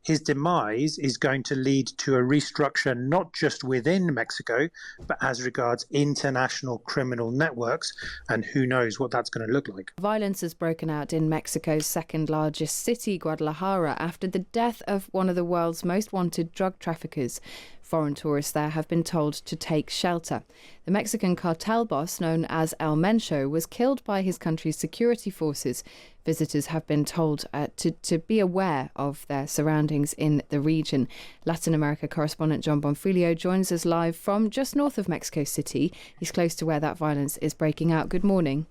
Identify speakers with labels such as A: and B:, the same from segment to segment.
A: his demise is going to lead to a restructure not just within Mexico, but as regards international criminal networks, and who knows what that's going to look like.
B: Violence has broken out in Mexico's second largest city, Guadalajara, after the death of one of the world's most wanted drug traffickers. Foreign tourists there have been told to take shelter. The Mexican cartel boss, known as El Mencho, was killed by his country's security forces. Visitors have been told to be aware of their surroundings in the region. Latin America correspondent Jon Bonfiglio joins us live from just north of Mexico City. He's close to where that violence is breaking out. Good morning.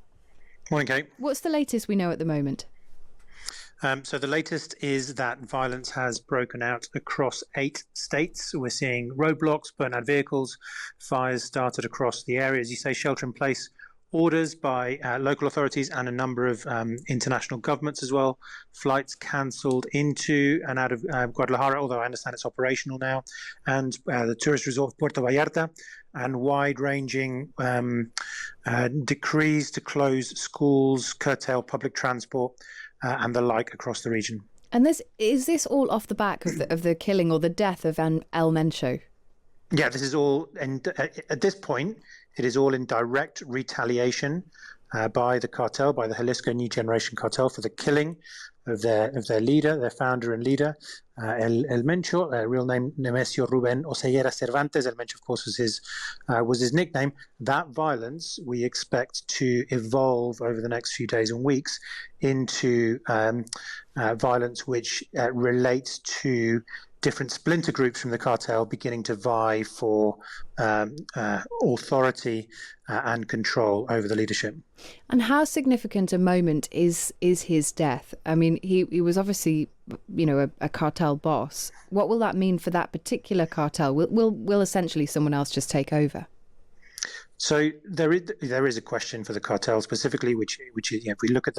A: Morning, Kate.
B: What's the latest we know at the moment?
A: So the latest is that violence has broken out across 8 states. We're seeing roadblocks, burnt out vehicles, fires started across the area. As you say, shelter-in-place orders by local authorities and a number of international governments as well. Flights cancelled into and out of Guadalajara, although I understand it's operational now, and the tourist resort of Puerto Vallarta, and wide-ranging decrees to close schools, curtail public transport, and the like across the region.
B: And is this all off the back of the killing or the death of El Mencho?
A: Yeah, this is all, and at this point, it is all in direct retaliation by the cartel, by the Jalisco New Generation Cartel, for the killing of their leader, their founder and leader, El Mencho, real name Nemesio Ruben Oseguera Cervantes. El Mencho, of course, was his nickname. That violence we expect to evolve over the next few days and weeks into violence which relates to different splinter groups from the cartel beginning to vie for authority and control over the leadership.
B: And how significant a moment is his death? I mean, he was obviously, a cartel boss. What will that mean for that particular cartel? Will essentially someone else just take over?
A: So there is a question for the cartel specifically, which is, if we look at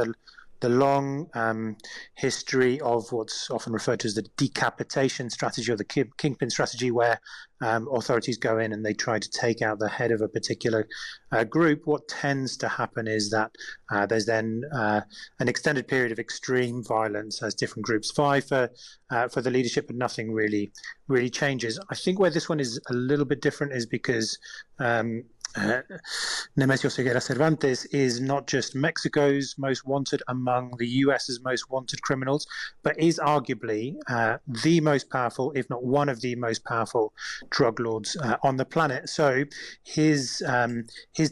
A: the long history of what's often referred to as the decapitation strategy, or the kingpin strategy, where authorities go in and they try to take out the head of a particular group, what tends to happen is that there's then an extended period of extreme violence as different groups vie for the leadership, but nothing really changes. I think where this one is a little bit different is because Nemesio Oseguera Cervantes is not just Mexico's most wanted among the US's most wanted criminals, but is arguably the most powerful, if not one of the most powerful drug lords on the planet. So his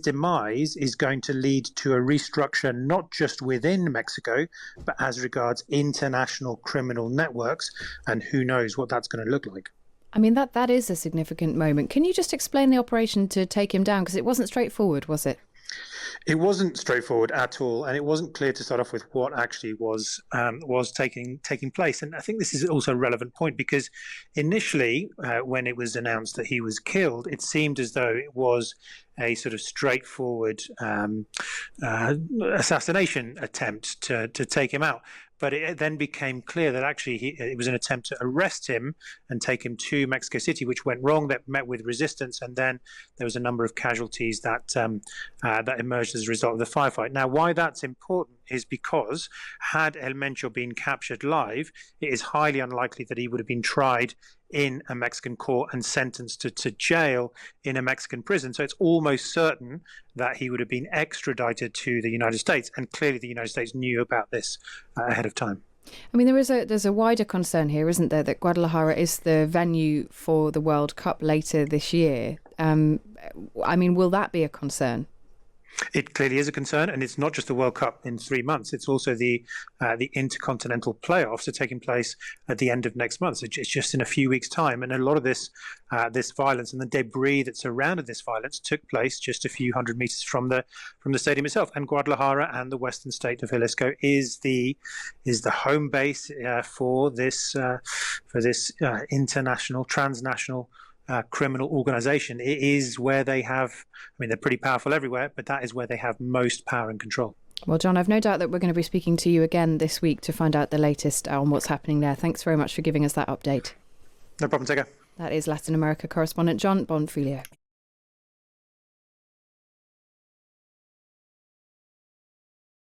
A: demise is going to lead to a restructure not just within Mexico, but as regards international criminal networks, and who knows what that's going to look like.
B: I mean, that is a significant moment. Can you just explain the operation to take him down? Because it wasn't straightforward, was it?
A: It wasn't straightforward at all, and it wasn't clear to start off with what actually was taking place. And I think this is also a relevant point because initially, when it was announced that he was killed, it seemed as though it was a sort of straightforward assassination attempt to take him out. But it then became clear that actually it was an attempt to arrest him and take him to Mexico City, which went wrong, that met with resistance. And then there was a number of casualties that emerged as a result of the firefight. Now, why that's important is because had El Mencho been captured live, it is highly unlikely that he would have been tried in a Mexican court and sentenced to jail in a Mexican prison. So it's almost certain that he would have been extradited to the United States. And clearly the United States knew about this ahead of time.
B: I mean, there's a wider concern here, isn't there, that Guadalajara is the venue for the World Cup later this year. I mean, will that be a concern?
A: It clearly is a concern, and it's not just the World Cup in 3 months. It's also the intercontinental playoffs are taking place at the end of next month. So it's just in a few weeks' time, and a lot of this violence and the debris that surrounded this violence took place just a few hundred meters from the stadium itself. And Guadalajara and the western state of Jalisco is the home base for this international, transnational criminal organization. It is where they have, I mean, they're pretty powerful everywhere, but that is where they have most power and control.
B: Well, Jon, I've no doubt that we're going to be speaking to you again this week to find out the latest on what's happening there. Thanks very much for giving us that update.
A: No problem, take care.
B: That is Latin America correspondent Jon Bonfiglio.